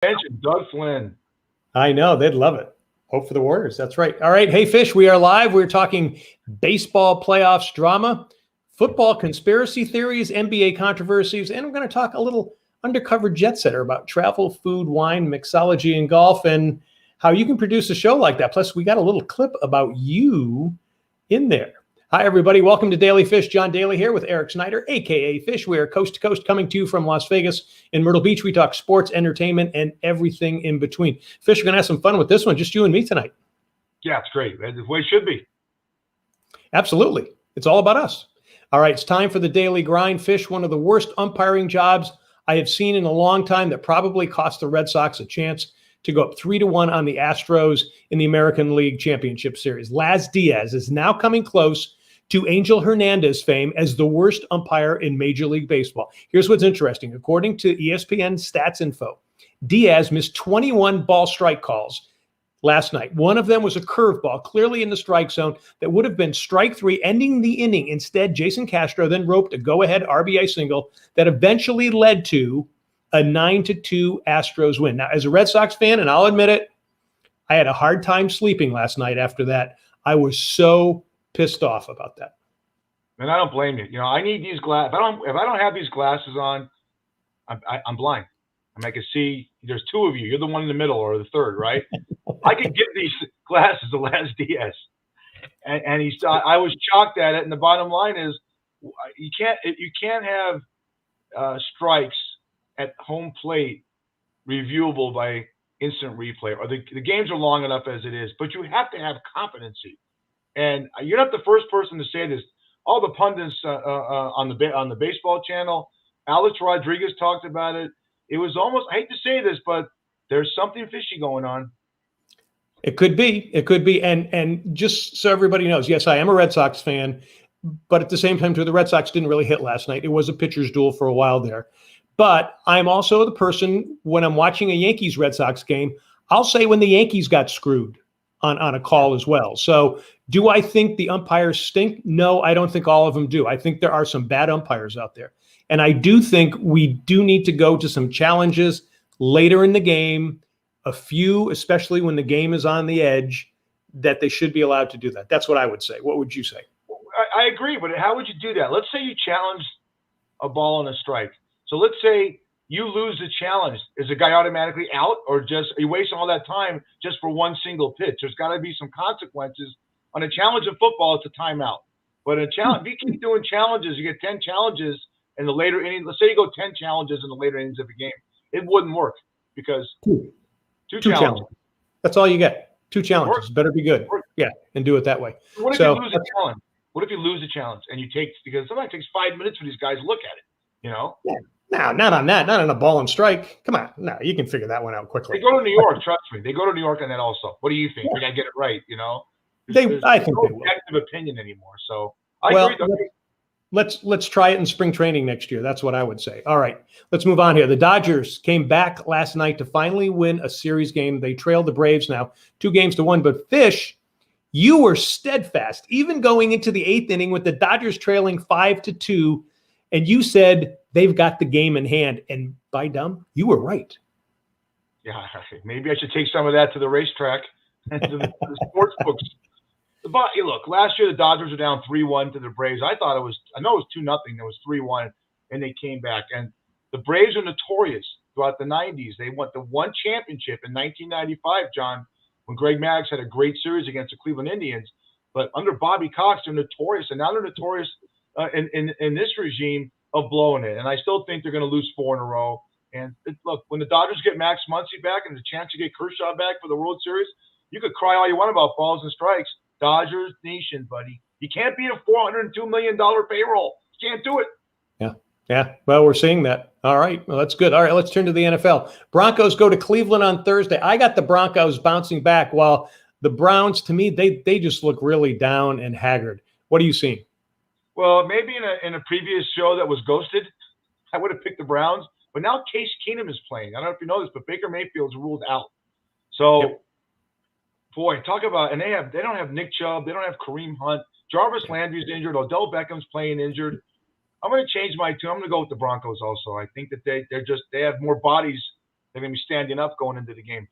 Attention, Doug Flynn. I know. They'd love it. Hope for the Warriors. That's right. All right. Hey, Fish, we are live. We're talking baseball playoffs drama, football conspiracy theories, NBA controversies, and we're going to talk a little undercover jet setter about travel, food, wine, mixology, and golf, and how you can produce a show like that. Plus, we got a little clip about you in there. Hi, everybody. Welcome to Daly Fish. John Daly here with Eric Snyder, a.k.a. Fish. We are coast to coast coming to you from Las Vegas. In Myrtle Beach, we talk sports, entertainment, and everything in between. Fish, we're going to have some fun with this one. Just you and me tonight. Yeah, it's great. That's the way it should be. Absolutely. It's all about us. All right, it's time for the daily grind. Fish, one of the worst umpiring jobs I have seen in a long time that probably cost the Red Sox a chance to go up 3-1 on the Astros in the American League Championship Series. Laz Diaz is now coming close to Angel Hernandez fame as the worst umpire in Major League Baseball. Here's what's interesting. According to ESPN Stats Info, Diaz missed 21 ball strike calls last night. One of them was a curveball, clearly in the strike zone, that would have been strike three, ending the inning. Instead, Jason Castro then roped a go-ahead RBI single that eventually led to a 9-2 Astros win. Now, as a Red Sox fan, and I'll admit it, I had a hard time sleeping last night after that. I was so pissed off about that. And I don't blame you. You know, I need these glasses. If I don't have these glasses on, I'm blind. I mean, I can see there's two of you. You're the one in the middle or the third, right? I could give these glasses to Laz Diaz, and I was shocked at it. And the bottom line is, you can't have strikes at home plate reviewable by instant replay, or the games are long enough as it is. But you have to have competency. And you're not the first person to say this. All the pundits on the baseball channel, Alex Rodriguez talked about it. It was almost, I hate to say this, but there's something fishy going on. It could be. It could be. And just so everybody knows, yes, I am a Red Sox fan, but at the same time, too, the Red Sox didn't really hit last night. It was a pitcher's duel for a while there. But I'm also the person, when I'm watching a Yankees-Red Sox game, I'll say when the Yankees got screwed on a call as well. So do I think the umpires stink? No, I don't think all of them do. I think there are some bad umpires out there. And I do think we do need to go to some challenges later in the game, a few, especially when the game is on the edge, that they should be allowed to do that. That's what I would say. What would you say? I agree, but how would you do that? Let's say you challenge a ball and a strike. So let's say you lose the challenge. Is the guy automatically out, or just are you wasting all that time just for one single pitch? There's got to be some consequences. On a challenge in football, it's a timeout. But a challenge, if you keep doing challenges, you get 10 challenges in the later innings. Let's say you go 10 challenges in the later innings of a game. It wouldn't work because two challenges. That's all you get. 2 challenges. Better be good. Yeah, and do it that way. What if you lose a challenge? What if you lose a challenge and you take, because sometimes it takes 5 minutes for these guys to look at it, you know? Yeah. No, not on that. Not on a ball and strike. Come on. No, you can figure that one out quickly. They go to New York. Trust me. They go to New York on that also. What do you think? We got to get it right, you know? I think no they will. objective opinion anymore. So I agree. Let's try it in spring training next year. That's what I would say. All right, let's move on here. The Dodgers came back last night to finally win a series game. They trailed the Braves now 2-1. But Fish, you were steadfast, even going into the 8th inning with the Dodgers trailing 5-2, and you said they've got the game in hand. And by dumb, you were right. Yeah, maybe I should take some of that to the racetrack and to the sports books. But look, last year the Dodgers were down 3-1 to the Braves. I know it was 2-0. It was 3-1, and they came back. And the Braves are notorious throughout the 90s. They won the one championship in 1995, John, when Greg Maddux had a great series against the Cleveland Indians. But under Bobby Cox, they're notorious, and now they're notorious in this regime of blowing it. And I still think they're going to lose 4 in a row. And look, when the Dodgers get Max Muncy back and the chance to get Kershaw back for the World Series, you could cry all you want about balls and strikes. Dodgers Nation, buddy. You can't beat a $402 million payroll. You can't do it. Yeah. Well, we're seeing that. All right. Well, that's good. All right, let's turn to the NFL. Broncos go to Cleveland on Thursday. I got the Broncos bouncing back, while the Browns, to me, they just look really down and haggard. What are you seeing? Well, maybe in a previous show that was ghosted, I would have picked the Browns. But now Case Keenum is playing. I don't know if you know this, but Baker Mayfield's ruled out. So. Yep. Boy, talk about, and they don't have Nick Chubb, they don't have Kareem Hunt, Jarvis Landry's injured, Odell Beckham's playing injured. I'm going to change my tune. I'm going to go with the Broncos also. I think that they have more bodies they're going to be standing up going into the game.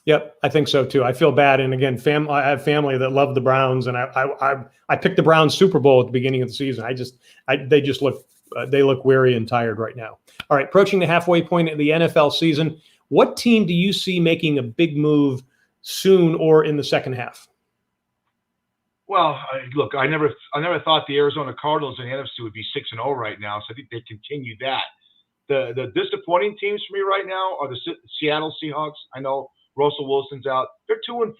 Yep, I think so too. I feel bad, and again, I have family that love the Browns, and I picked the Browns Super Bowl at the beginning of the season. They just look they look weary and tired right now. All right, approaching the halfway point of the NFL season, what team do you see making a big move soon or in the second half? Well, look, I never thought the Arizona Cardinals in the NFC would be 6-0 right now, so I think they continue that. The disappointing teams for me right now are the Seattle Seahawks. I know Russell Wilson's out. They're 2-4.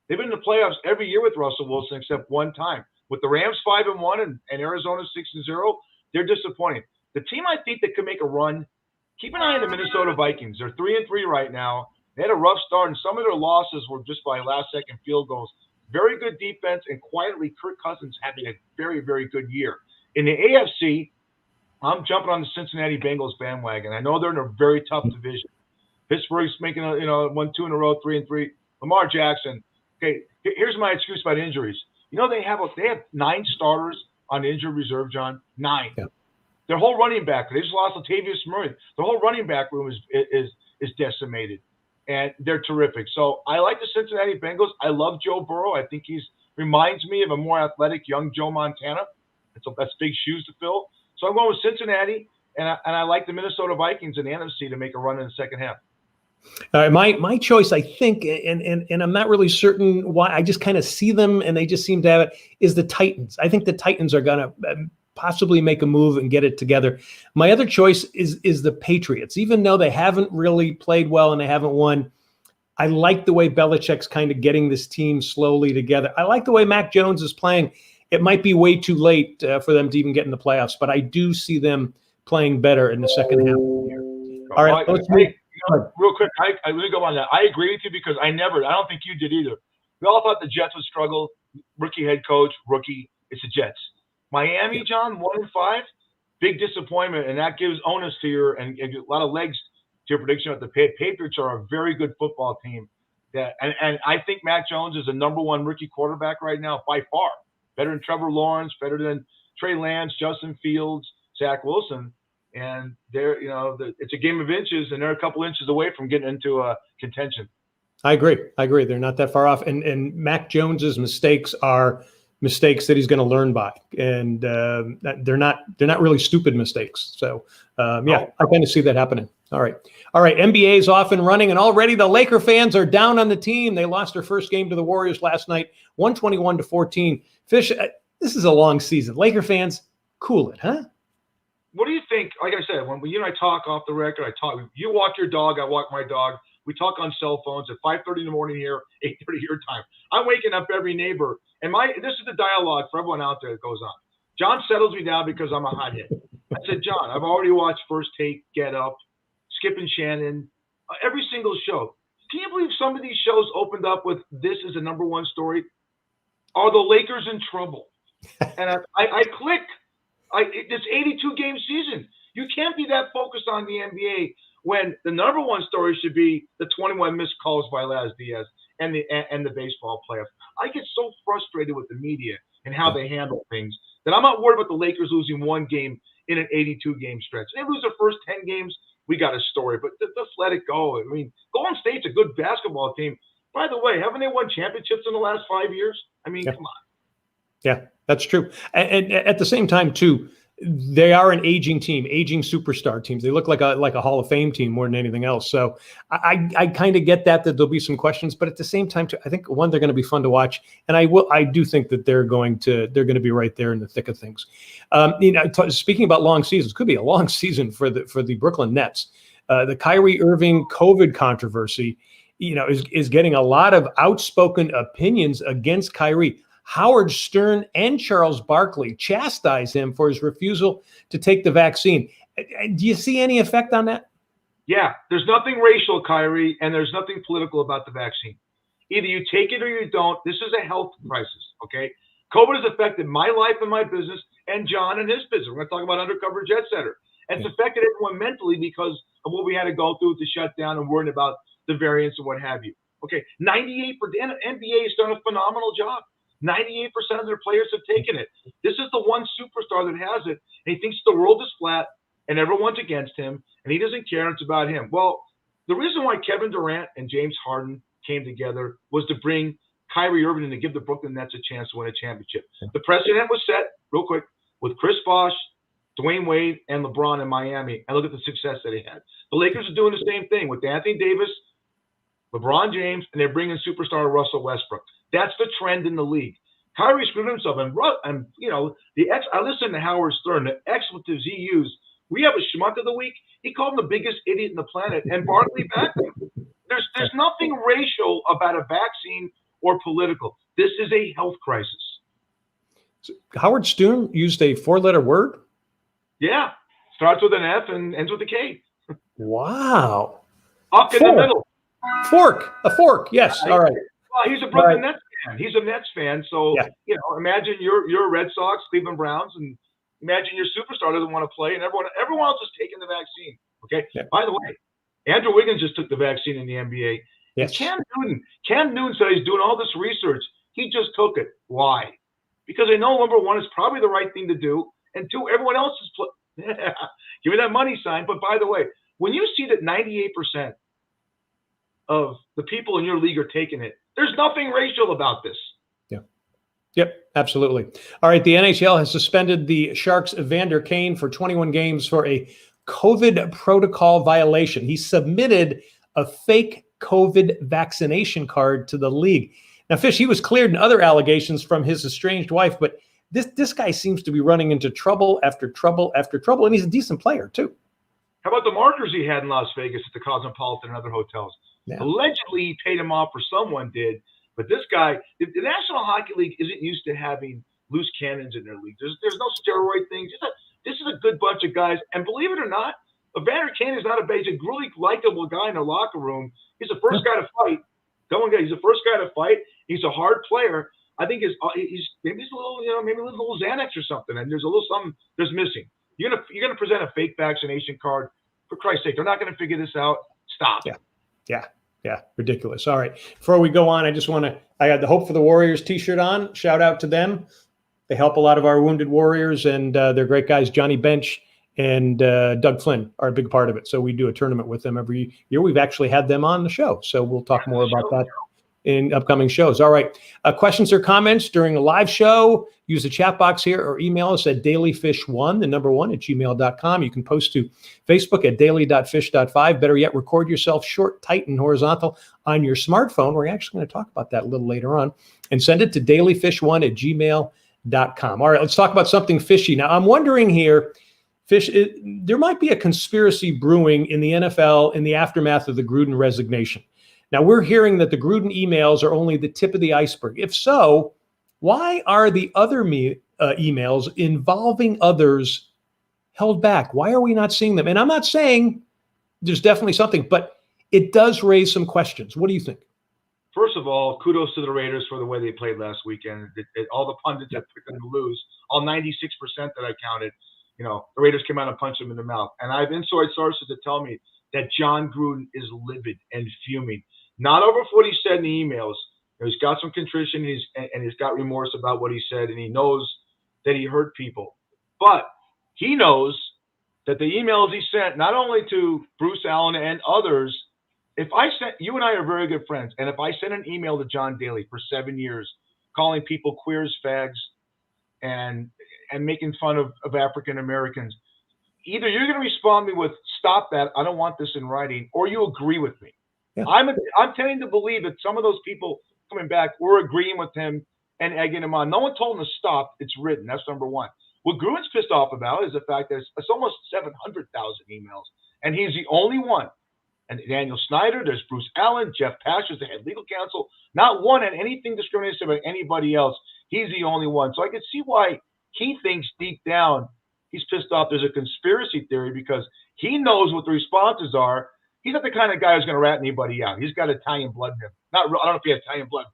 They've been in the playoffs every year with Russell Wilson except one time. With the Rams 5-1 and Arizona 6-0, they're disappointing. The team I think that could make a run, keep an eye on the Minnesota Vikings. They're 3-3 right now. They had a rough start, and some of their losses were just by last-second field goals. Very good defense, and quietly, Kirk Cousins having a very, very good year. In the AFC, I'm jumping on the Cincinnati Bengals bandwagon. I know they're in a very tough division. Pittsburgh's making 1-2 in a row, 3-3. Lamar Jackson. Okay, here's my excuse about injuries. They have 9 starters on injured reserve, John. 9. Yeah. Their whole running back. They just lost Latavius Murray. Their whole running back room is decimated, and they're terrific. So I like the Cincinnati Bengals. I love Joe Burrow. I think he reminds me of a more athletic young Joe Montana. That's big shoes to fill. So I'm going with Cincinnati, and I like the Minnesota Vikings in the NFC to make a run in the second half. My choice, I think, and I'm not really certain why, I just kind of see them and they just seem to have it, is the Titans. I think the Titans are going to possibly make a move and get it together. My other choice is the Patriots. Even though they haven't really played well and they haven't won, I like the way Belichick's kind of getting this team slowly together. I like the way Mac Jones is playing. It might be way too late for them to even get in the playoffs, but I do see them playing better in the second half of the year. All right, let's move. Real quick, let me go on that. I agree with you because I don't think you did either. We all thought the Jets would struggle. Rookie head coach, it's the Jets. Miami, John, 1-5, big disappointment, and that gives onus to and a lot of legs to your prediction that the Patriots are a very good football team. And I think Mac Jones is the number 1 rookie quarterback right now by far. Better than Trevor Lawrence, better than Trey Lance, Justin Fields, Zach Wilson. And it's a game of inches, and they're a couple inches away from getting into contention. I agree. They're not that far off. And Mac Jones's mistakes are mistakes that he's going to learn by, and they're not really stupid mistakes. So I kind of see that happening. All right. NBA is off and running, and already the Laker fans are down on the team. They lost their first game to the Warriors last night, 121-14. Fish, this is a long season. Laker fans, cool it, huh? What do you think? Like I said, when you and I talk off the record, you walk your dog, I walk my dog. We talk on cell phones at 5:30 in the morning here, 8:30 your time. I'm waking up every neighbor, and this is the dialogue for everyone out there that goes on. John settles me down because I'm a hothead. I said, John, I've already watched First Take, Get Up, Skip and Shannon, every single show. Can you believe some of these shows opened up with this is the number 1 story? Are the Lakers in trouble? And I click. It's 82-game season. You can't be that focused on the NBA when the number 1 story should be the 21 missed calls by Laz Diaz and the baseball playoffs. I get so frustrated with the media and how they handle things that I'm not worried about the Lakers losing 1 game in an 82-game stretch. If they lose their first 10 games, we got a story, but let's let it go. I mean, Golden State's a good basketball team. By the way, haven't they won championships in the last 5 years? I mean, come on. Yeah, that's true. And at the same time, too, they are an aging team, aging superstar teams. They look like a Hall of Fame team more than anything else. So I kind of get that there'll be some questions, but at the same time, too, I think they're going to be fun to watch, and I do think that they're going to be right there in the thick of things. Speaking about long seasons, could be a long season for the Brooklyn Nets. The Kyrie Irving COVID controversy, is getting a lot of outspoken opinions against Kyrie. Howard Stern and Charles Barkley chastise him for his refusal to take the vaccine. Do you see any effect on that? Yeah, there's nothing racial, Kyrie, and there's nothing political about the vaccine. Either you take it or you don't. This is a health crisis, okay? COVID has affected my life and my business and John and his business. We're going to talk about Undercover Jet Setter. And it's affected everyone mentally because of what we had to go through with the shutdown and worrying about the variants and what have you. Okay, 98% NBA has done a phenomenal job. 98% of their players have taken it. This is the one superstar that has it, and he thinks the world is flat and everyone's against him, and he doesn't care, and it's about him. Well, The reason why Kevin Durant and James Harden came together was to bring Kyrie Irving and to give the Brooklyn Nets a chance to win a championship. The precedent was set, real quick, with Chris Bosh, Dwayne Wade, and LeBron in Miami. And look at the success that they had. The Lakers are doing the same thing with Anthony Davis, LeBron James, and they're bringing superstar Russell Westbrook. That's the trend in the league. Kyrie screwed himself, and you know, I listened to Howard Stern, the expletives he used. We have a schmuck of the week. He called him the biggest idiot in the planet, and Barkley backed him. There's nothing racial about a vaccine or political. This is a health crisis. So Howard Stern used a 4-letter word? Yeah. Starts with an F and ends with a K. Wow. Up in the middle. Fork. A fork. Yes. All right. Well, he's a Brooklyn Nets fan. He's a Nets fan. So, you know, imagine you're Red Sox, Cleveland Browns, and imagine your superstar doesn't want to play, and everyone else is taking the vaccine. Okay. Yeah. By the way, Andrew Wiggins just took the vaccine in the NBA. Yes. Cam Newton said he's doing all this research. He just took it. Why? Because they know, number one, it's probably the right thing to do, and two, everyone else is give me that money sign. But by the way, when you see that 98% of the people in your league are taking it, there's nothing racial about this. Yeah. Yep, absolutely. All right, the NHL has suspended the Sharks' Evander Kane for 21 games for a COVID protocol violation. He submitted a fake COVID vaccination card to the league. Now, Fish, he was cleared in other allegations from his estranged wife, but this guy seems to be running into trouble after trouble after trouble, and he's a decent player, too. How about the markers he had in Las Vegas at the Cosmopolitan and other hotels? Yeah. Allegedly, he paid him off, or someone did. But this guy, the National Hockey League isn't used to having loose cannons in their league. There's no steroid things. This is a good bunch of guys. And believe it or not, Evander Kane is not a basic, really likable guy in the locker room. He's the first guy to fight. He's the first guy to fight. He's a hard player. I think he's maybe a little, maybe a little Xanax or something. And there's a little something that's missing. You're gonna present a fake vaccination card. For Christ's sake, they're not gonna figure this out. Stop. Yeah, ridiculous. All right. Before we go on, I got the Hope for the Warriors t-shirt on. Shout out to them. They help a lot of our wounded warriors, and they're great guys. Johnny Bench and Doug Flynn are a big part of it. So we do a tournament with them every year. We've actually had them on the show. So we'll talk more about that in upcoming shows. All right. Questions or comments during a live show, use the chat box here or email us at dailyfish1, the number 1 at gmail.com. You can post to Facebook at daily.fish.5. Better yet, record yourself short, tight, and horizontal on your smartphone. We're actually going to talk about that a little later on, and send it to dailyfish1 at gmail.com. All right, let's talk about something fishy. Now, I'm wondering here, Fish, there might be a conspiracy brewing in the NFL in the aftermath of the Gruden resignation. Now, we're hearing that the Gruden emails are only the tip of the iceberg. If so, why are the other emails involving others held back? Why are we not seeing them? And I'm not saying there's definitely something, but it does raise some questions. What do you think? First of all, kudos to the Raiders for the way they played last weekend. All the pundits that picked them to lose, all 96% that I counted, the Raiders came out and punched them in the mouth. And I have inside sources that tell me that John Gruden is livid and fuming. Not over what he said in the emails. He's got some contrition, and he's got remorse about what he said, and he knows that he hurt people. But he knows that the emails he sent, not only to Bruce Allen and others, you and I are very good friends, and if I sent an email to John Daly for 7 years, calling people queers, fags, and making fun of African Americans, either you're going to respond me with, stop that, I don't want this in writing, or you agree with me. Yeah. I'm tending to believe that some of those people coming back were agreeing with him and egging him on. No one told him to stop. It's written. That's number one. What Gruden's pissed off about is the fact that it's almost 700,000 emails, and he's the only one. And Daniel Snyder, there's Bruce Allen, Jeff Pastors, the head legal counsel. Not one had anything discriminatory about anybody else. He's the only one. So I can see why he thinks deep down he's pissed off there's a conspiracy theory, because he knows what the responses are. He's not the kind of guy who's going to rat anybody out. He's got Italian blood in him. I don't know if he has Italian blood,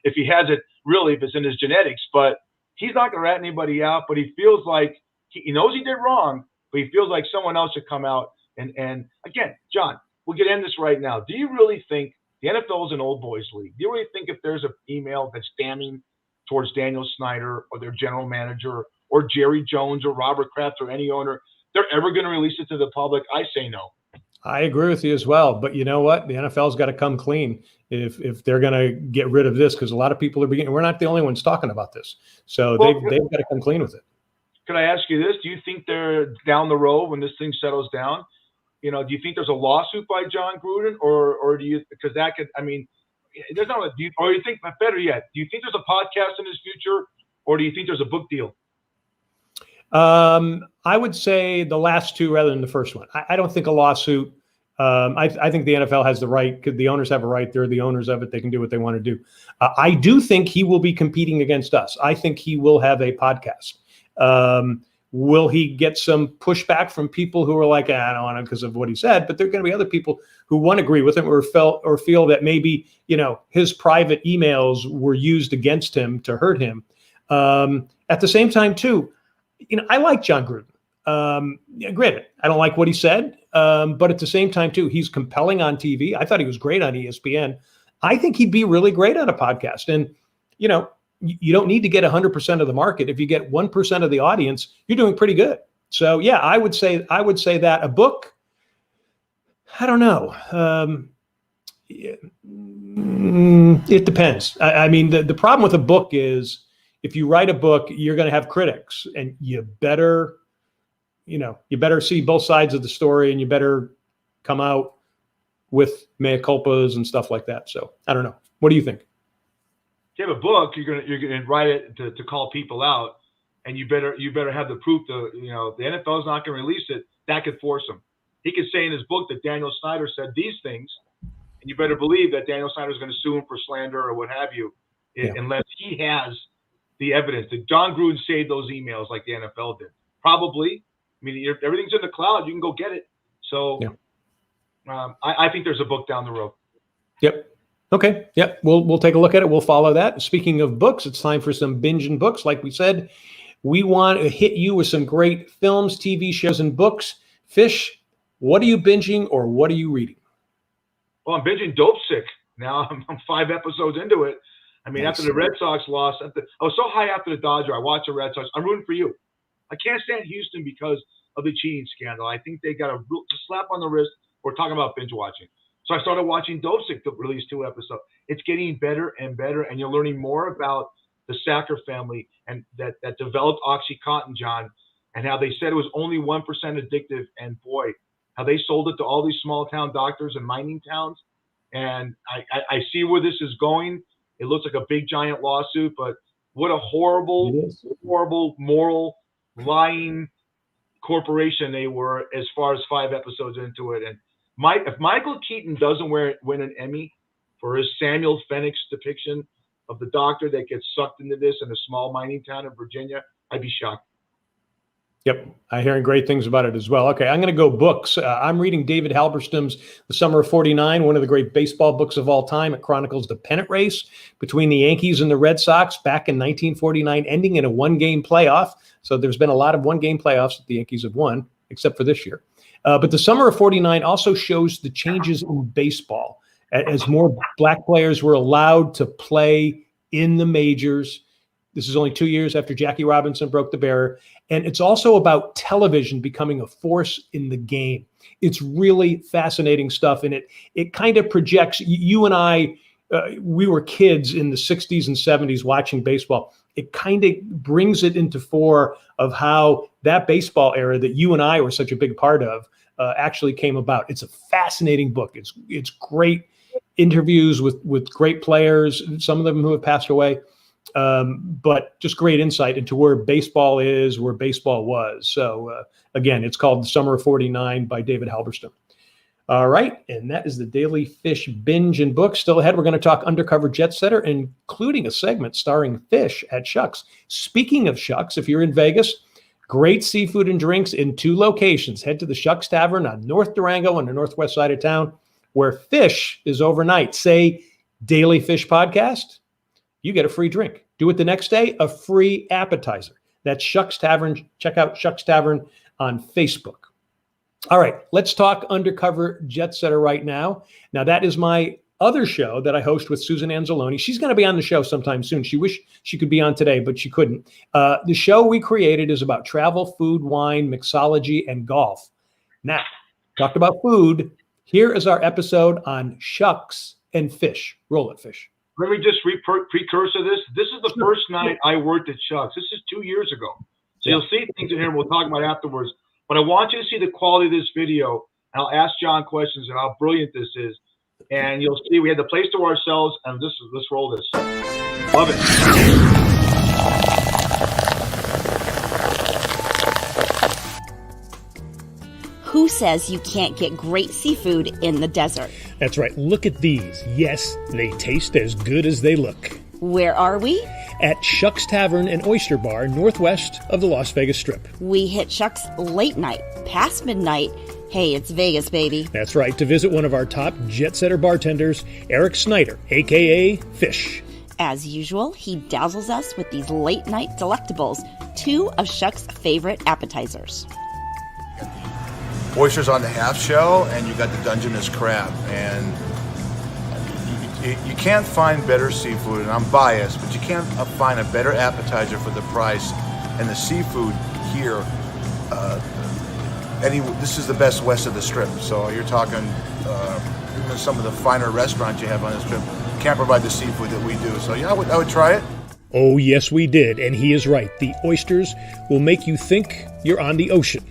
if he has it, really, if it's in his genetics. But he's not going to rat anybody out. But he feels like he knows he did wrong, but he feels like someone else should come out. And again, John, we could end this right now. Do you really think the NFL is an old boys league? Do you really think if there's an email that's damning towards Daniel Snyder or their general manager or Jerry Jones or Robert Kraft or any owner, they're ever going to release it to the public, I say no. I agree with you as well. But you know what? The NFL's got to come clean if they're going to get rid of this, because a lot of people are beginning. We're not the only ones talking about this. So they've got to come clean with it. Can I ask you this? Do you think they're down the road when this thing settles down? Do you think there's a lawsuit by John Gruden, or do you, because that could, there's not, or you think, better yet, do you think there's a podcast in his future, or do you think there's a book deal? I would say the last two rather than the first one. I don't think a lawsuit. I think the NFL has the right, because the owners have a right. They're the owners of it. They can do what they want to do. I do think he will be competing against us. I think he will have a podcast. Will he get some pushback from people who are like, I don't want to because of what he said, but there are going to be other people who won't agree with him or feel that maybe, his private emails were used against him to hurt him. At the same time, too, I like John Gruden. Granted, I don't like what he said, but at the same time, too, he's compelling on TV. I thought he was great on ESPN. I think he'd be really great on a podcast. And, you don't need to get 100% of the market. If you get 1% of the audience, you're doing pretty good. So, yeah, I would say that. A book, I don't know. It depends. The problem with a book is if you write a book, you're going to have critics, and you better see both sides of the story, and you better come out with mea culpas and stuff like that. So I don't know. What do you think? If you have a book, you're gonna write it to call people out, and you better have the proof. The NFL is not going to release it. That could force him. He could say in his book that Daniel Snyder said these things, and you better believe that Daniel Snyder is going to sue him for slander or what have you, unless he has the evidence. That John Gruden saved those emails like the NFL did? Probably. Everything's in the cloud. You can go get it. So, I think there's a book down the road. Yep. Okay. Yep. We'll take a look at it. We'll follow that. Speaking of books, it's time for some binging books. Like we said, we want to hit you with some great films, TV shows, and books. Fish, what are you binging or what are you reading? Well, I'm binging Dope Sick. Now I'm 5 episodes into it. Nice. After the Red Sox lost, I was so high after the Dodgers. I watched the Red Sox. I'm rooting for you. I can't stand Houston because of the cheating scandal. I think they got a slap on the wrist. We're talking about binge watching. So I started watching Dope Sick to release 2 episodes. It's getting better and better, and you're learning more about the Sacker family and that developed OxyContin, John, and how they said it was only 1% addictive, and boy, how they sold it to all these small town doctors and mining towns. And I see where this is going. It looks like a big giant lawsuit, but what a horrible, moral, lying corporation they were as far as 5 episodes into it. And if Michael Keaton doesn't win an Emmy for his Samuel Phoenix depiction of the doctor that gets sucked into this in a small mining town in Virginia, I'd be shocked. Yep. I'm hearing great things about it as well. Okay. I'm going to go books. I'm reading David Halberstam's The Summer of '49, one of the great baseball books of all time. It chronicles the pennant race between the Yankees and the Red Sox back in 1949, ending in a 1-game playoff. So there's been a lot of 1-game playoffs that the Yankees have won, except for this year. But The Summer of '49 also shows the changes in baseball as more black players were allowed to play in the majors. This is only 2 years after Jackie Robinson broke the barrier. And it's also about television becoming a force in the game. It's really fascinating stuff. And it kind of projects, you and I, we were kids in the 60s and 70s watching baseball. It kind of brings it into fore of how that baseball era that you and I were such a big part of actually came about. It's a fascinating book. It's great interviews with great players, some of them who have passed away. But just great insight into where baseball is, where baseball was. So again, it's called The Summer of '49 by David Halberstam. All right. And that is the Daly Fish binge and book. Still ahead, we're going to talk Undercover Jet Setter, including a segment starring Fish at Shucks. Speaking of Shucks, if you're in Vegas, great seafood and drinks in 2 locations. Head to the Shucks Tavern on North Durango on the northwest side of town, where Fish is overnight. Say Daly Fish Podcast, you get a free drink. Do it the next day, a free appetizer. That's Shucks Tavern. Check out Shucks Tavern on Facebook. All right, let's talk Undercover Jet Setter right now. Now, that is my other show that I host with Susan Anzalone. She's going to be on the show sometime soon. She wished she could be on today, but she couldn't. The show we created is about travel, food, wine, mixology, and golf. Now, talked about food. Here is our episode on shucks and fish. Roll it, Fish. Let me just precursor this. This is the first night I worked at Shucks. This is 2 years ago. So you'll see things in here we'll talk about afterwards. But I want you to see the quality of this video. I'll ask John questions and how brilliant this is. And you'll see we had the place to ourselves. And let's roll this. Love it. Who says you can't get great seafood in the desert? That's right. Look at these. Yes, they taste as good as they look. Where are we? At Shucks Tavern and Oyster Bar, northwest of the Las Vegas Strip. We hit Shucks late night, past midnight. Hey, it's Vegas, baby. That's right, to visit one of our top jet-setter bartenders, Eric Snyder, a.k.a. Fish. As usual, he dazzles us with these late-night delectables, 2 of Shucks' favorite appetizers. Oysters on the half shell, and you got the Dungeness crab. And you can't find better seafood, and I'm biased, but you can't find a better appetizer for the price. And the seafood here, this is the best west of the Strip. So you're talking even some of the finer restaurants you have on the Strip can't provide the seafood that we do. So yeah, I would try it. Oh, yes, we did, and he is right. The oysters will make you think you're on the ocean.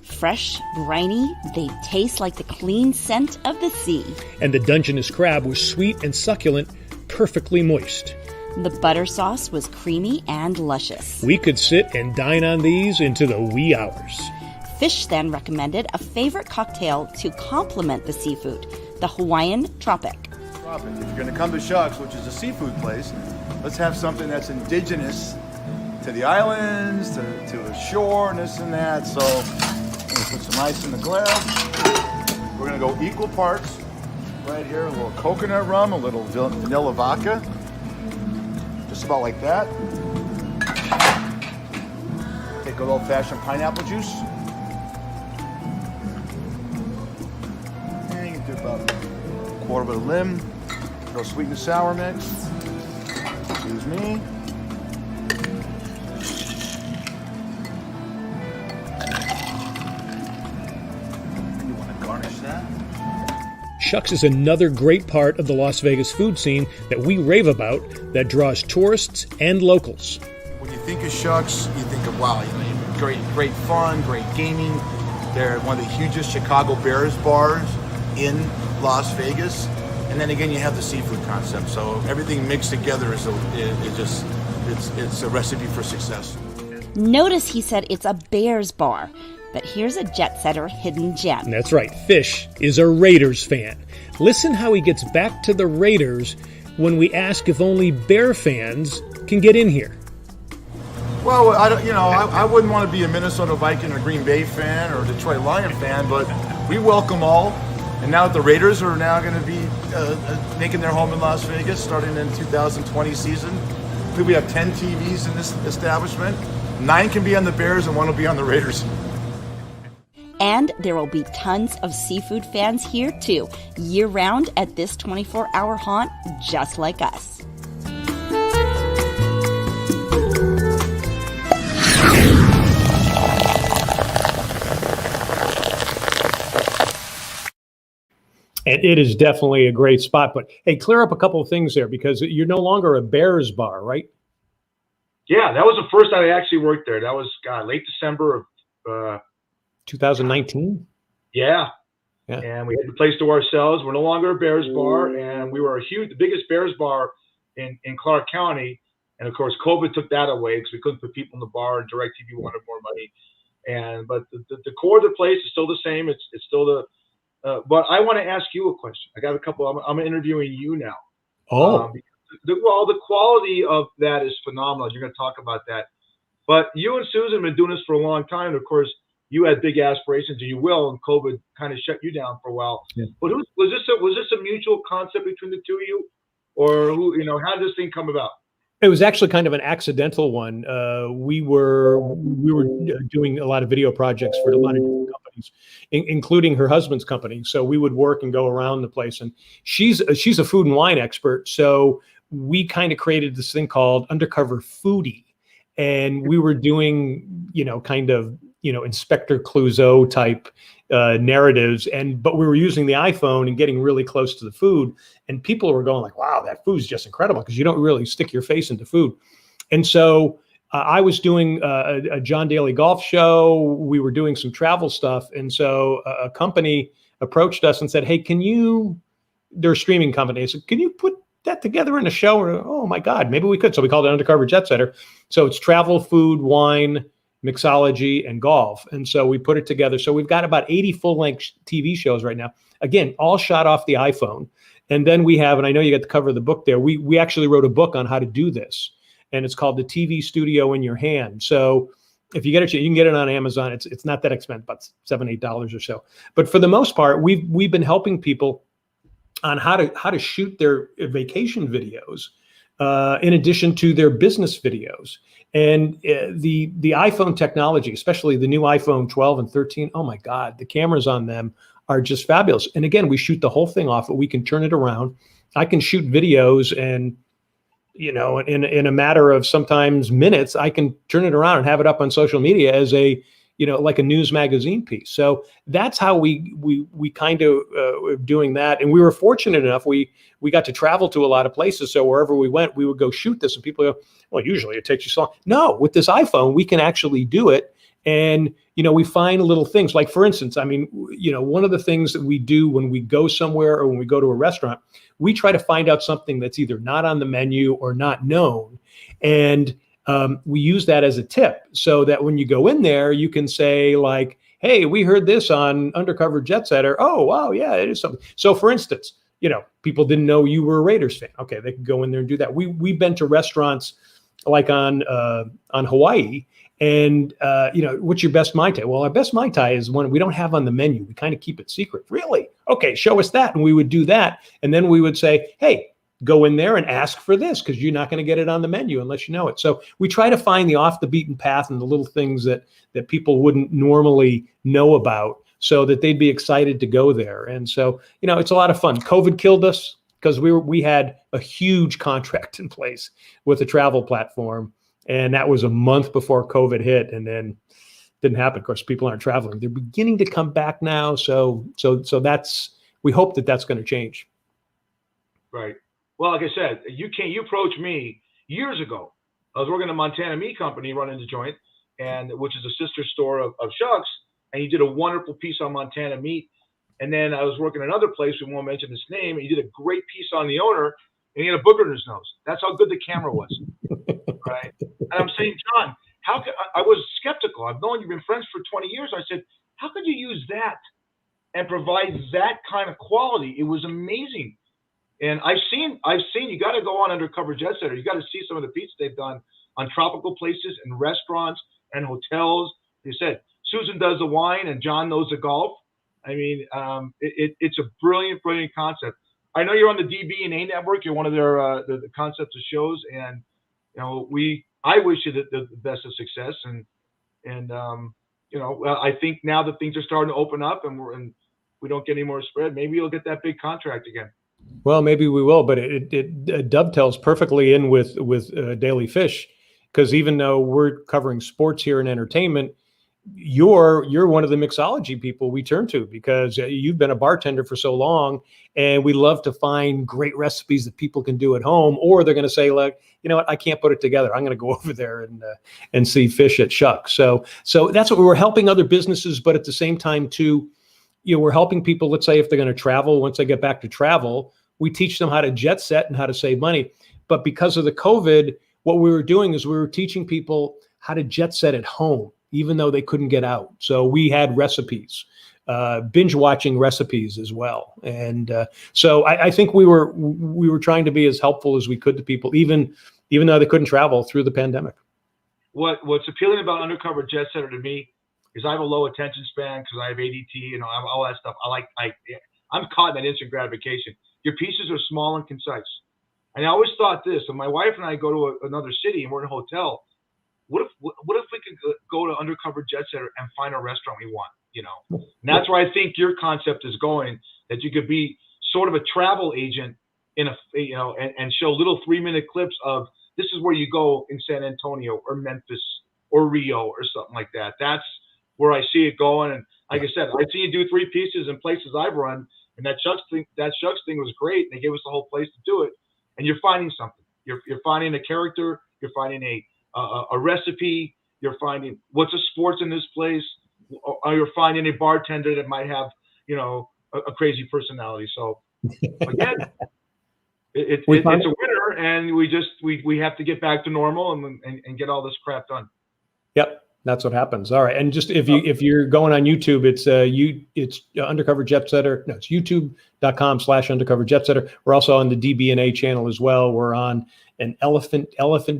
Fresh, briny, they taste like the clean scent of the sea. And the Dungeness crab was sweet and succulent, perfectly moist. The butter sauce was creamy and luscious. We could sit and dine on these into the wee hours. Fish then recommended a favorite cocktail to complement the seafood, the Hawaiian Tropic. If you're going to come to Shucks, which is a seafood place, let's have something that's indigenous to the islands, to the shore, and this and that. So I'm going to put some ice in the glass. We're going to go equal parts right here. A little coconut rum, a little vanilla vodka. Just about like that. Take a old-fashioned pineapple juice. And you can do about a quarter of a lemon. A little sweet and sour mix. Excuse me. Shucks is another great part of the Las Vegas food scene that we rave about that draws tourists and locals. When you think of Shucks, you think of, wow, great fun, great gaming. They're one of the hugest Chicago Bears bars in Las Vegas. And then again, you have the seafood concept. So everything mixed together it's a recipe for success. Notice he said it's a Bears bar. But here's a jet-setter hidden gem. That's right. Fish is a Raiders fan. Listen how he gets back to the Raiders when we ask if only Bear fans can get in here. Well, I wouldn't want to be a Minnesota Viking or Green Bay fan or Detroit Lion fan, but we welcome all. And now that the Raiders are now going to be making their home in Las Vegas starting in 2020 season, I think we have 10 TVs in this establishment. 9 can be on the Bears and 1 will be on the Raiders. And there will be tons of seafood fans here too, year-round at this 24-hour haunt, just like us. And it is definitely a great spot. But hey, clear up a couple of things there because you're no longer a Bears bar, right? Yeah, that was the first time I actually worked there. That was late December of 2019. Yeah. And we had the place to ourselves. We're no longer a Bears bar, and we were the biggest Bears bar in Clark County. And of course, COVID took that away because we couldn't put people in the bar, and DirecTV wanted more money. But the core of the place is still the same. It's still the. But I want to ask you a question. I got a couple. I'm interviewing you now. Oh. The quality of that is phenomenal. You're going to talk about that. But you and Susan have been doing this for a long time. Of course, you had big aspirations, and you will, and COVID kind of shut you down for a while. Yeah. But was this a mutual concept between the two of you? Or how did this thing come about? It was actually kind of an accidental one. We were doing a lot of video projects for a lot of different companies companies, including her husband's company. So we would work and go around the place. And she's a food and wine expert. So we kind of created this thing called Undercover Foodie. And we were doing, kind of, Inspector Clouseau type narratives. But we were using the iPhone and getting really close to the food. And people were going like, wow, that food's just incredible, because you don't really stick your face into food. And so I was doing a John Daly golf show. We were doing some travel stuff. And so a company approached us and said, hey, they're a streaming company. I said, can you put that together in a show? Or, oh my God, maybe we could. So we called it Undercover Jet Setter. So it's travel, food, wine, mixology, and golf. And so we put it together. So we've got about 80 full-length TV shows right now. Again, all shot off the iPhone. And then we have, and I know you got the cover of the book there, we actually wrote a book on how to do this. And it's called The TV Studio in Your Hand. So if you get it, you can get it on Amazon. It's not that expensive, about $7, $8 or so. But for the most part, we've been helping people on how to shoot their vacation videos in addition to their business videos. And the iPhone technology, especially the new iPhone 12 and 13, oh my God, the cameras on them are just fabulous. And again, we shoot the whole thing off, but we can turn it around. I can shoot videos and, in a matter of sometimes minutes, I can turn it around and have it up on social media as a, like a news magazine piece. So that's how we kind of doing that. And we were fortunate enough, we got to travel to a lot of places. So wherever we went, we would go shoot this, and people go, well, usually it takes you so long. No, with this iPhone, we can actually do it. And, we find little things like, for instance, one of the things that we do when we go somewhere or when we go to a restaurant, we try to find out something that's either not on the menu or not known. And we use that as a tip, so that when you go in there, you can say like, hey, we heard this on Undercover Jet Setter. Oh, wow, yeah, it is something. So for instance, people didn't know you were a Raiders fan. Okay, they could go in there and do that. We've been to restaurants like on Hawaii, and what's your best Mai Tai? Well, our best Mai Tai is one we don't have on the menu. We kind of keep it secret. Really? Okay, show us that. And we would do that. And then we would say, hey, go in there and ask for this, because you're not going to get it on the menu unless you know it. So we try to find the off the beaten path and the little things that people wouldn't normally know about, so that they'd be excited to go there. And so, it's a lot of fun. COVID killed us, because we had a huge contract in place with a travel platform. And that was a month before COVID hit, and then didn't happen. Of course, people aren't traveling. They're beginning to come back now. So we hope that that's going to change. Right. Well, like I said, you approached me years ago. I was working at a Montana Meat Company running the joint, which is a sister store of Shucks, and you did a wonderful piece on Montana meat. And then I was working at another place, we won't mention his name, and you did a great piece on the owner, and he had a booger in his nose. That's how good the camera was. Right. And I'm saying, John, I was skeptical. I've known you've been friends for 20 years. I said, how could you use that and provide that kind of quality? It was amazing. And I've seen, you got to go on Undercover Jet Setter. You got to see some of the pieces they've done on tropical places and restaurants and hotels. They said, Susan does the wine and John knows the golf. It's a brilliant, brilliant concept. I know you're on the DB&A network. You're one of their the concepts of shows, and I wish you the best of success. And I think now that things are starting to open up and we don't get any more spread, maybe you'll get that big contract again. Well, maybe we will, but it dovetails perfectly in with Daly Fish, because even though we're covering sports here and entertainment, you're one of the mixology people we turn to, because you've been a bartender for so long, and we love to find great recipes that people can do at home, or they're going to say, like, you know what, I can't put it together. I'm going to go over there and see Fish at Shucks. So that's what we're helping other businesses, but at the same time too, we're helping people. Let's say if they're going to travel, once they get back to travel, we teach them how to jet set and how to save money. But because of the COVID, what we were doing is we were teaching people how to jet set at home, even though they couldn't get out. So we had recipes, binge watching recipes as well. And so I think we were trying to be as helpful as we could to people, even though they couldn't travel through the pandemic. What's appealing about Undercover Jet Setter to me is I have a low attention span because I have ADT, all that stuff. I'm caught in that instant gratification. Your pieces are small and concise. And I always thought this, when my wife and I go to another city and we're in a hotel, what if we could go to Undercover Jet Setter and find a restaurant we want? you know. And that's where I think your concept is going, that you could be sort of a travel agent in a, you know, and show little 3-minute clips of this is where you go in San Antonio or Memphis or Rio or something like that. That's where I see it going. And like I said, I've seen you do 3 pieces in places I've run, and that Shucks thing was great. They gave us the whole place to do it, and you're finding something. You're finding a character. You're finding a recipe. You're finding what's a sports in this place, or you're finding a bartender that might have, you know, a crazy personality. So again, it's a winner, and we have to get back to normal and get all this crap done. Yep. That's what happens. All right. And just if you're going on YouTube, it's Undercover Jet Setter. No, it's youtube.com/Undercover Jet Setter. We're also on the DB&A channel as well. We're on an elephant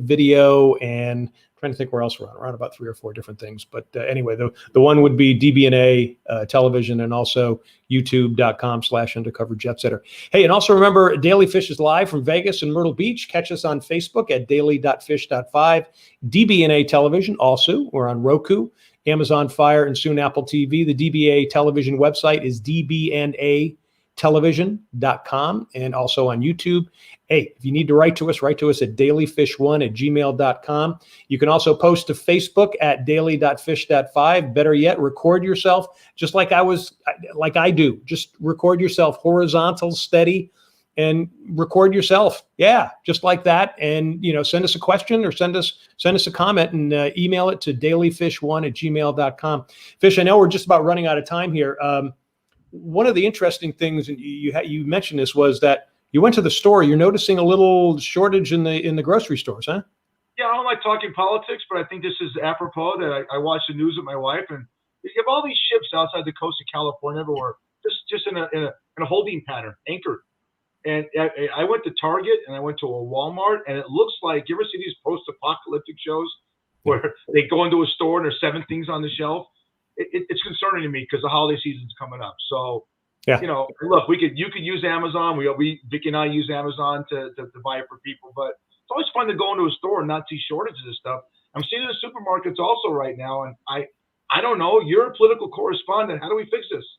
video, and I'm trying to think where else we're on. We're on about 3 or 4 different things. But anyway, the one would be DB&A television, and also youtube.com/Undercover Jet Setter. Hey, and also remember, Daly Fish is live from Vegas and Myrtle Beach. Catch us on Facebook at daily.fish.5. DB&A television also. We're on Roku, Amazon Fire, and soon Apple TV. The DBA television website is dbnatelevision.com, and also on YouTube. Hey, if you need to write to us at dalyfish1@gmail.com. You can also post to Facebook at daily.fish.5. Better yet, record yourself just like I do. Just record yourself horizontal, steady, and record yourself. Yeah, just like that. And, you know, send us a question or send us a comment, and email it to dalyfish1@gmail.com. Fish, I know we're just about running out of time here. One of the interesting things, and you mentioned this, was that you went to the store. You're noticing a little shortage in the grocery stores, huh? Yeah, I don't like talking politics, but I think this is apropos that I watch the news with my wife, and you have all these ships outside the coast of California everywhere, just in a holding pattern, anchored. And I went to Target and I went to a Walmart, and it looks like, you ever see these post-apocalyptic shows where they go into a store and there's 7 things on the shelf? It's concerning to me because the holiday season's coming up. So, yeah, you know, look, you could use Amazon. Vicky and I use Amazon to buy it for people, but it's always fun to go into a store and not see shortages of stuff. I'm seeing it in the supermarkets also right now, and I don't know. You're a political correspondent. How do we fix this?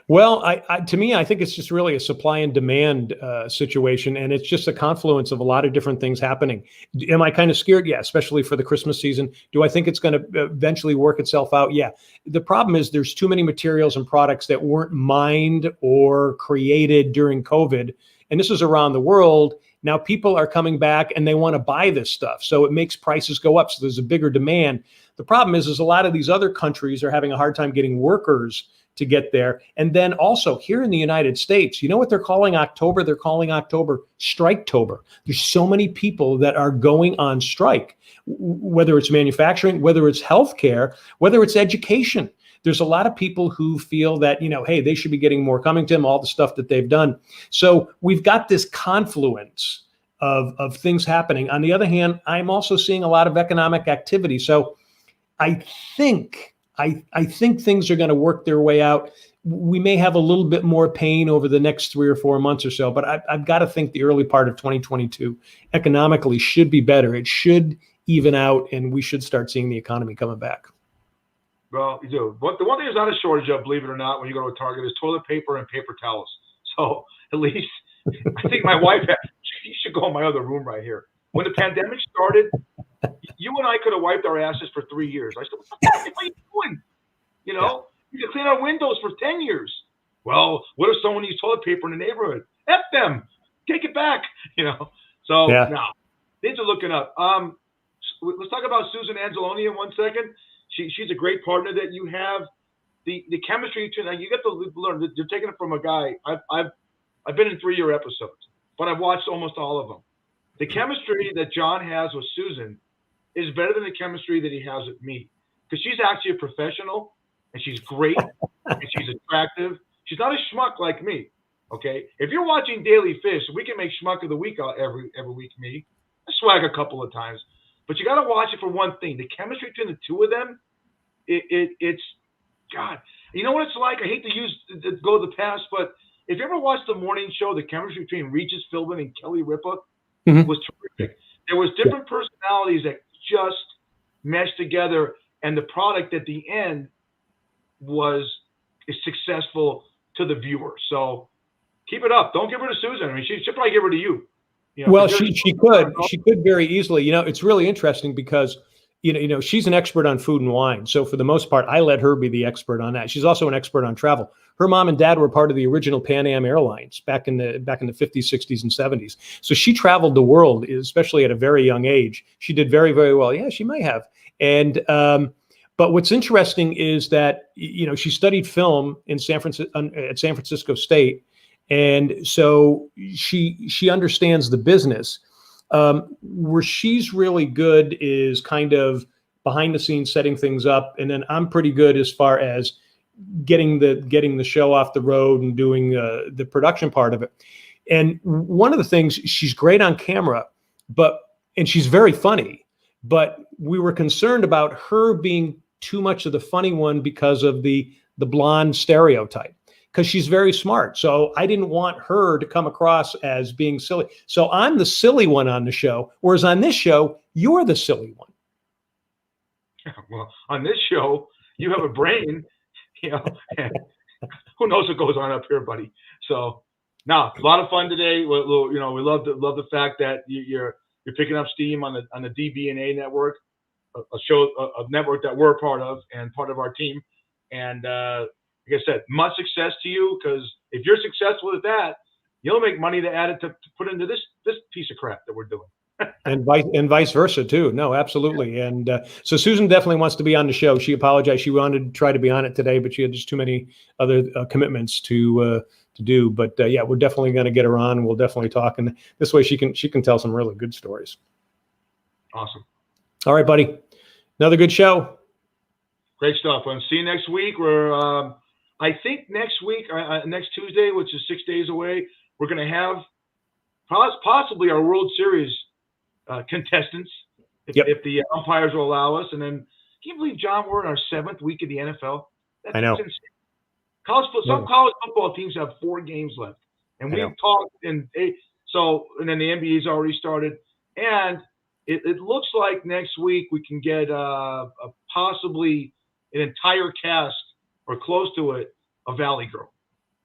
Well, to me, I think it's just really a supply and demand situation, and it's just a confluence of a lot of different things happening. Am I kind of scared? Yeah, especially for the Christmas season. Do I think it's going to eventually work itself out? Yeah. The problem is there's too many materials and products that weren't mined or created during COVID, and this is around the world. Now people are coming back and they want to buy this stuff, so it makes prices go up. So there's a bigger demand. The problem is a lot of these other countries are having a hard time getting workers to get there. And then also here in the United States, you know what they're calling October? They're calling October Striketober. There's so many people that are going on strike, whether it's manufacturing, whether it's healthcare, whether it's education. There's a lot of people who feel that, you know, hey, they should be getting more coming to them, all the stuff that they've done. So we've got this confluence of things happening. On the other hand, I'm also seeing a lot of economic activity. So I think things are going to work their way out. We may have a little bit more pain over the next 3 or 4 months or so, but I've got to think the early part of 2022 economically should be better. It should even out, and we should start seeing the economy coming back. Well, you do. But the one thing there's not a shortage of, believe it or not, when you go to a Target, is toilet paper and paper towels. So at least I think my wife she should go in my other room right here. When the pandemic started, you and I could have wiped our asses for 3 years. I said, what the fuck are you doing? You know, you could clean our windows for 10 years. Well, what if someone used toilet paper in the neighborhood? F them. Take it back. You know. So now things are looking up. Let's talk about Susan Angeloni in 1 second. She's a great partner that you have. The chemistry between you get to learn. You're taking it from a guy. I've been in 3-year episodes, but I've watched almost all of them. The chemistry that John has with Susan is better than the chemistry that he has with me, because she's actually a professional and she's great and she's attractive. She's not a schmuck like me. Okay, if you're watching Daly Fish, we can make schmuck of the week every week. Me, I swag a couple of times, but you got to watch it for one thing: the chemistry between the two of them. It's God. You know what it's like? I hate to go to the past, but if you ever watched the morning show, the chemistry between Regis Philbin and Kelly Ripa was terrific. There was different personalities that just meshed together, and the product at the end is successful to the viewer. So keep it up. Don't give her to Susan. I mean, she'll probably give her to you. Well, she could very easily. It's really interesting because she's an expert on food and wine. So for the most part, I let her be the expert on that. She's also an expert on travel. Her mom and dad were part of the original Pan Am Airlines back in the 50s, 60s, and 70s. So she traveled the world, especially at a very young age. She did very, very well. Yeah, she might have. And but what's interesting is that she studied film in at San Francisco State, and so she understands the business. Where she's really good is kind of behind the scenes, setting things up, and then I'm pretty good as far as getting the show off the road and doing the production part of it. And one of the things, she's great on camera, and she's very funny, but we were concerned about her being too much of the funny one because of the blonde stereotype, because she's very smart. So I didn't want her to come across as being silly. So I'm the silly one on the show, whereas on this show, you're the silly one. Well, on this show, you have a brain, and who knows what goes on up here, buddy. So now, a lot of fun today. We love the fact that you're picking up steam on the DB&A network, a network that we're a part of and part of our team. And like I said, much success to you, because if you're successful at that, you'll make money to add it to put into this piece of crap that we're doing. and vice versa too. No, absolutely. And so Susan definitely wants to be on the show. She apologized. She wanted to try to be on it today, but she had just too many other commitments to do. But yeah, we're definitely going to get her on. We'll definitely talk, and this way she can tell some really good stories. Awesome. All right, buddy. Another good show. Great stuff. I'll see you next week. I think next week, next Tuesday, which is 6 days away, we're going to have possibly our World Series contestants, if the umpires will allow us. And then, can you believe, John, we're in our 7th week of the NFL? I know. Some college football teams have 4 games left, and we've talked. And then the NBA's already started, and it looks like next week we can get possibly an entire cast or close to it of Valley Girl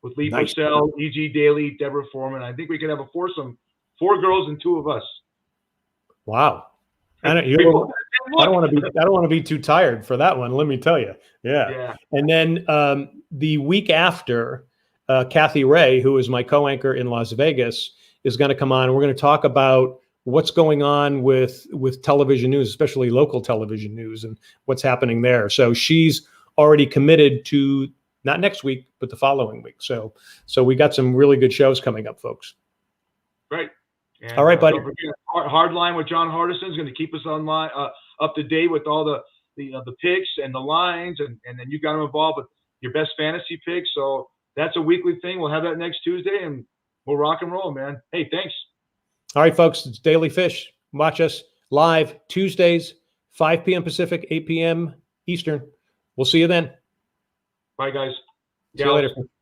with Lee Purcell, E.G. Daly, Deborah Foreman. I think we could have a foursome, 4 girls and 2 of us. Wow. I don't want to be too tired for that one. Let me tell you. Yeah. And then the week after, Kathy Ray, who is my co-anchor in Las Vegas, is going to come on. And we're going to talk about what's going on with television news, especially local television news, and what's happening there. So she's already committed to not next week, but the following week. So we got some really good shows coming up, folks. Great. And, all right, buddy. Hardline with John Hardison is going to keep us online, up to date with all the picks and the lines, and then you got them involved with your best fantasy picks. So that's a weekly thing. We'll have that next Tuesday, and we'll rock and roll, man. Hey, thanks. All right, folks. It's Daly Fish. Watch us live Tuesdays, 5 p.m. Pacific, 8 p.m. Eastern. We'll see you then. Bye, guys. See you later.